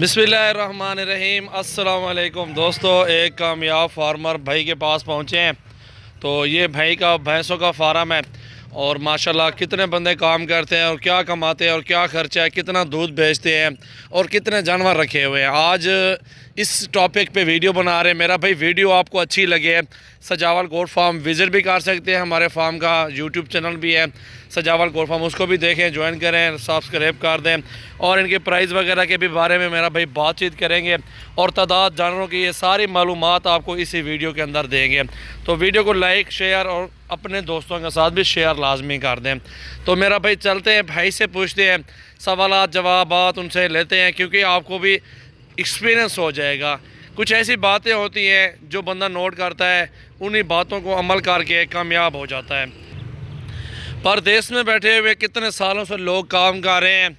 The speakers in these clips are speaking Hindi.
बिस्मिल्लाहिर्रहमानिर्रहीम। अस्सलाम वालेकुम दोस्तों, एक कामयाब फार्मर भाई के पास पहुँचे हैं। तो ये भाई का भैंसों का फार्म है और माशाल्लाह कितने बंदे काम करते हैं और क्या कमाते हैं और क्या खर्चा है, कितना दूध बेचते हैं और कितने जानवर रखे हुए हैं। आज इस टॉपिक पे वीडियो बना रहे हैं। मेरा भाई वीडियो आपको अच्छी लगे, सजावल गोट फार्म विज़िट भी कर सकते हैं। हमारे फार्म का यूट्यूब चैनल भी है सजावल गोट फार्म, उसको भी देखें, ज्वाइन करें, सब्सक्राइब कर दें और इनके प्राइस वगैरह के भी बारे में मेरा भाई बातचीत करेंगे और तादाद जानवरों की ये सारी मालूमात आपको इसी वीडियो के अंदर देंगे। तो वीडियो को लाइक शेयर और अपने दोस्तों के साथ भी शेयर लाजमी कर दें। तो मेरा भाई चलते हैं, भाई से पूछते हैं, सवालात जवाबात उनसे लेते हैं, क्योंकि आपको भी एक्सपीरियंस हो जाएगा। कुछ ऐसी बातें होती हैं जो बंदा नोट करता है, उन्हीं बातों को अमल करके कामयाब हो जाता है। परदेश में बैठे हुए कितने सालों से लोग काम कर रहे हैं,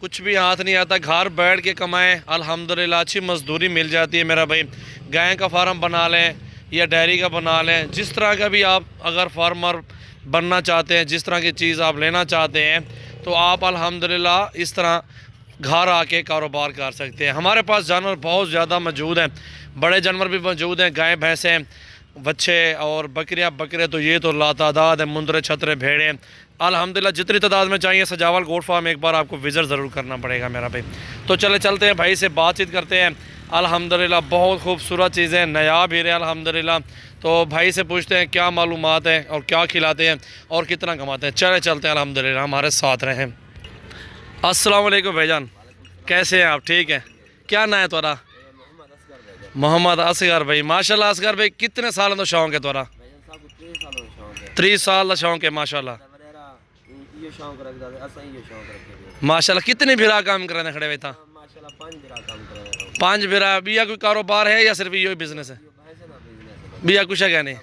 कुछ भी हाथ नहीं आता, घर बैठ के कमाएं, अल्हम्दुलिल्लाह अच्छी मजदूरी मिल जाती है। मेरा भाई गाय का फार्म बना लें या डेयरी का बना लें, जिस तरह का भी आप अगर फार्मर बनना चाहते हैं, जिस तरह की चीज़ आप लेना चाहते हैं, तो आप अल्हम्दुलिल्लाह इस तरह घर आके कारोबार कर सकते हैं। हमारे पास जानवर बहुत ज़्यादा मौजूद हैं, बड़े जानवर भी मौजूद हैं, गाय भैंसें बच्चे और बकरियां बकरे तो ये तो लातादाद है, मुंदरे छतरे भेड़े अल्हम्दुलिल्लाह जितनी तादाद में चाहिए। सजावल गोट फार्म एक बार आपको विज़िट ज़रूर करना पड़ेगा मेरा भाई। तो चलते हैं, भाई से बातचीत करते हैं। अल्हम्दुलिल्लाह बहुत खूबसूरत चीज़ें, नायाब हीरे अल्हम्दुलिल्लाह। तो भाई से पूछते हैं क्या मालूमात है और क्या खिलाते हैं और कितना कमाते हैं। चलते हैं अल्हम्दुलिल्लाह, हमारे साथ रहें। अस्सलाम वालेकुम भाईजान, कैसे हैं आप? ठीक है, क्या ना है तुम्हारा? मोहम्मद असगर भाई, माशाल्लाह। असगर भाई कितने सालों का शौक है तुम्हारा? 30 साल का शौक है माशाल्लाह। माशाल्लाह कितने बिरा काम कर खड़े हुए था? 5 बिरा। बिया कोई कारोबार है या सिर्फ यो बिजनेस है? बिया कुछ है क्या नहीं?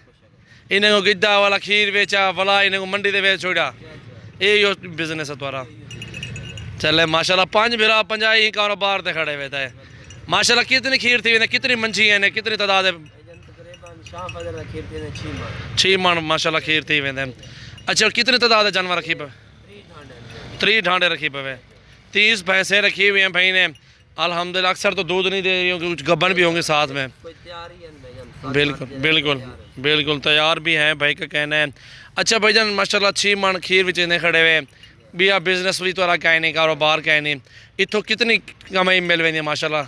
इन्हें को गिद्दा वाला खीर बेचा वाला, इन्हें को मंडी दे बेच छोड़ा, ये बिजनेस है तुम्हारा? चले माशाल्लाह, 5 बिरा 50 ही कारोबार से खड़े हुए थे माशाल्लाह। कितनी खीर थी, कितनी मंछी है, कितनी तादाद है? 6 मन माशाल्लाह खीर थी वेंदे। अच्छा, कितनी तादाद है जानवर रखी पे? 3 ढांडे रखी पे, 30 भैंसें रखी हुई हैं भाई ने अल्हम्दुलिल्लाह। अक्सर तो दूध नहीं दे रही होंगी, कुछ गब्बन भी होंगे साथ में। बिल्कुल बिल्कुल बिल्कुल तैयार भी हैं भाई का कहना है। अच्छा भाईजान माशाल्लाह 6 मन खीर विच इन्हें खड़े हुए भी, आप बिजनेस भी तो कहीं नहीं, कारोबार कहीं नहीं, इतों कितनी कमाई मिल रही है माशाल्लाह?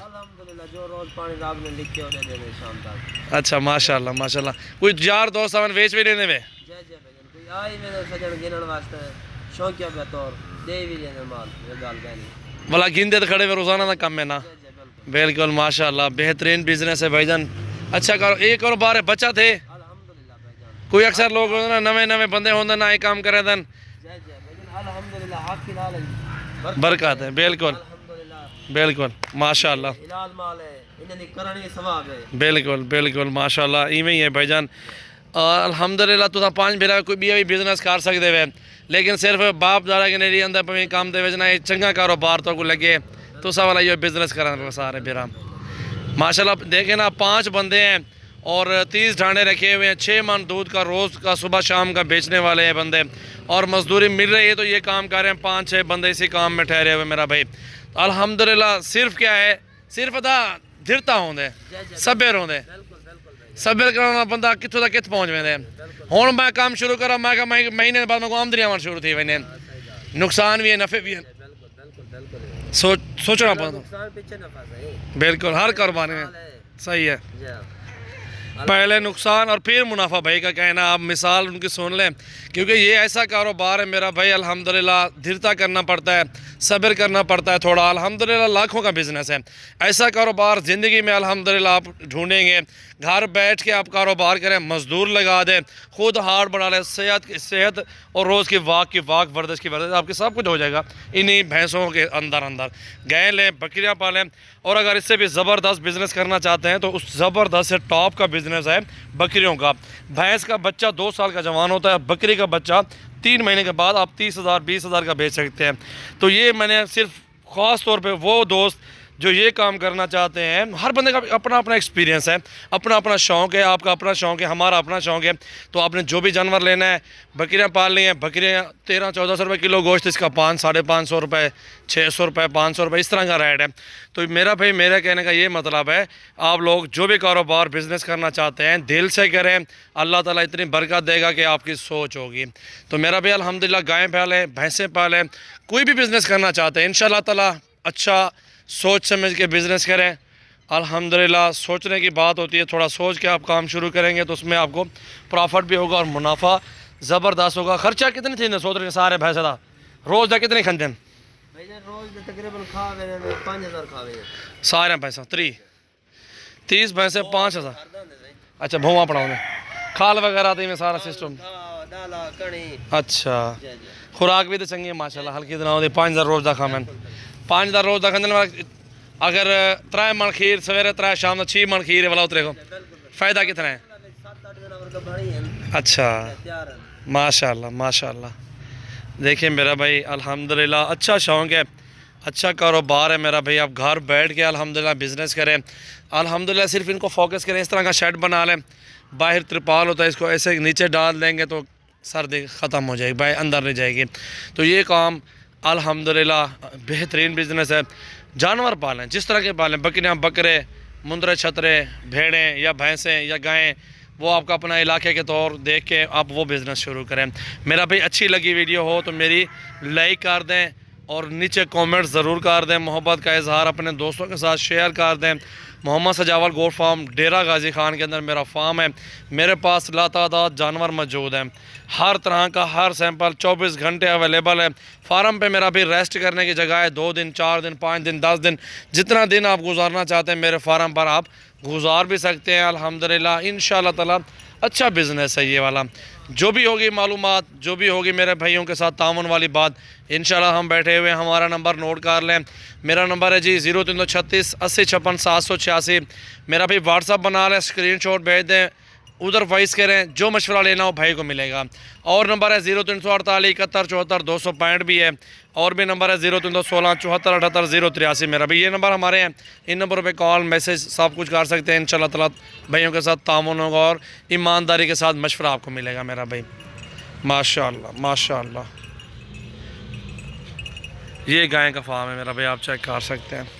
अच्छा माशाल्लाह माशाल्लाह। कोई यार दोस्त अपन वेच भी लेने में? वाला गिनते तो खड़े में रोजाना का कम है ना। बिल्कुल माशाल्लाह, बेहतरीन बिजनेस है भाईजान। अच्छा करो, एक और बार बच्चा थे कोई? अक्सर लोग नवे नवे बंदे होंगे ना, एक काम करे दन बरकत है। बिल्कुल बिल्कुल माशाल्लाह, बिल्कुल बिल्कुल माशाल्लाह, इवें ही है भाईजान अल्हम्दुलिल्लाह। तुम 5 बिरा कोई भी बिजनेस कर सकते वे, लेकिन सिर्फ बाप दादा के नहीं अंदर पवें काम दे ना चंगा कारोबार तो को लगे तो सब वाला ये बिजनेस करा सारे बिरा माशाल्लाह। देखे ना 5 बंदे हैं और 30 ढांडे रखे हुए हैं, 6 मन दूध का रोज़ का सुबह शाम का बेचने वाले हैं बंदे, और मजदूरी मिल रही है तो ये काम कर रहे हैं। 5-6 बंदे इसी काम में ठहरे हुए मेरा भाई अल्हम्दुलिल्लाह। सिर्फ क्या है, सिर्फ अदा धीरता होंगे, सब्र होंगे, सब्र करना बंदा कितों तक कित पहुँच वेंदे। हुण मैं काम शुरू करा, मैं कहा महीने बाद मैं आमदनी आवन शुरू थी वेंदे, नुकसान भी है नफ़े भी है, सोचना पड़ता। बिल्कुल हर कारोबार में सही है, पहले नुकसान और फिर मुनाफा भाई का कहना। आप मिसाल उनकी सुन लें, क्योंकि ये ऐसा कारोबार है मेरा भाई अल्हम्दुलिल्लाह, धीरता करना पड़ता है, सब्र करना पड़ता है थोड़ा। अल्हम्दुलिल्लाह लाखों का बिज़नेस है, ऐसा कारोबार ज़िंदगी में अल्हम्दुलिल्लाह आप ढूंढेंगे। घर बैठ के आप कारोबार करें, मज़दूर लगा दें, खुद हार्ड बढ़ा लें, सेहत और रोज़ की वाक वर्जिश की वर्जिश, आपके सब कुछ हो जाएगा इन्हीं भैंसों के अंदर। गाय लें, बकरियाँ पालें, और अगर इससे भी ज़बरदस्त बिज़नेस करना चाहते हैं तो उस ज़बरदस्त से टॉप का बिज़नेस है बकरियों का। भैंस का बच्चा 2 साल का जवान होता है, बकरी का बच्चा 3 महीने के बाद आप 30,000 20,000 का बेच सकते हैं। तो ये मैंने सिर्फ ख़ास तौर पे वो दोस्त जो ये काम करना चाहते हैं, हर बंदे का अपना अपना एक्सपीरियंस है, अपना अपना शौक़ है, आपका अपना शौक़ है, हमारा अपना शौक़ है। तो आपने जो भी जानवर लेना है, बकरियाँ पालनी है, बकरियाँ 1300-1400 रुपये किलो गोश्त, इसका 500-550 रुपये, 600 रुपये, 500 रुपये, इस तरह का रेट है। तो मेरा भाई, मेरा कहने का ये मतलब है, आप लोग जो भी कारोबार बिज़नेस करना चाहते हैं दिल से करें, अल्लाह ताला इतनी बरकत देगा कि आपकी सोच होगी। तो मेरा भाई अल्हम्दुलिल्लाह गाय पालें, भैंसें पालें, कोई भी बिज़नेस करना चाहते हैं इंशाअल्लाह ताला अच्छा सोच समझ के बिज़नेस करें। अल्हम्दुलिल्लाह सोचने की बात होती है, थोड़ा सोच के आप काम शुरू करेंगे तो उसमें आपको प्रॉफिट भी होगा और मुनाफा ज़बरदस्त होगा। खर्चा कितने थे सोच रहे सारे भैंसे का रोज़ का कितने खंदे तकरीबन 5000 खावे सारे भैंसा 30 भैंसे 5000। अच्छा भुआ पड़ा खाल वगैरह तो सारा सिस्टम। अच्छा खुराक भी तो चंगी है माशाल्लाह, हल्की दिन 5000 रोज़ का खावें, 5000 रोज़ का खाने। अगर 3 मन खीर सवेरे 3 शाम 6 मन खीर वाला उतरे को फ़ायदा कितना है? अच्छा माशाल्लाह माशाल्लाह। देखिए मेरा भाई अल्हम्दुलिल्लाह अच्छा शौक़ है, अच्छा कारोबार है मेरा भाई। आप घर बैठ के अल्हम्दुलिल्लाह बिज़नेस करें, अल्हम्दुलिल्लाह सिर्फ इनको फोकस करें, इस तरह का शेड बना लें, बाहर त्रिपाल होता है, इसको ऐसे नीचे डाल देंगे तो सर्दी ख़त्म हो जाएगी, भाई अंदर नहीं जाएगी। तो ये काम अल्हम्दुलिल्लाह बेहतरीन बिज़नेस है। जानवर पालें, जिस तरह के पालें, बकरियाँ, बकरे, मुंदरे, छतरे, भेड़ें या भैंसें या गायें, वो आपका अपना इलाके के तौर देख के आप वो बिज़नेस शुरू करें। मेरा भाई अच्छी लगी वीडियो हो तो मेरी लाइक कर दें और नीचे कमेंट ज़रूर कर दें, मोहब्बत का इजहार अपने दोस्तों के साथ शेयर कर दें। मोहम्मद सजावल गोट फार्म डेरा गाजी खान के अंदर मेरा फार्म है, मेरे पास लातादाद जानवर मौजूद हैं, हर तरह का हर सैंपल 24 घंटे अवेलेबल है। फार्म पे मेरा भी रेस्ट करने की जगह है, 2 दिन, 4 दिन, 5 दिन, 10 दिन, जितना दिन आप गुजारना चाहते हैं मेरे फार्म पर आप गुजार भी सकते हैं। अल्हम्दुलिल्लाह इंशाअल्लाह ताला अच्छा बिज़नेस है ये वाला। जो भी होगी मालूमात, जो भी होगी मेरे भाइयों के साथ तामुन वाली बात, इंशाल्लाह हम बैठे हुए हैं। हमारा नंबर नोट कर लें, मेरा नंबर है जी 0336 80 56 786। मेरा भाई व्हाट्सअप बना लें, स्क्रीनशॉट भेज दें, उधर वॉइस करें, जो मशवरा लेना हो भाई को मिलेगा। और नंबर है 0348 71 74 265 भी है, और भी नंबर है 0316 74 78 083। मेरा भी ये नंबर हमारे हैं, इन नंबरों पे कॉल मैसेज सब कुछ कर सकते हैं। इंशाल्लाह ताला भाइयों के साथ तामुन होगा और ईमानदारी के साथ मशवरा आपको मिलेगा मेरा भाई। माशाअल्लाह माशाअल्लाह। ये गाय का फार्म है मेरा भाई, आप चेक कर सकते हैं।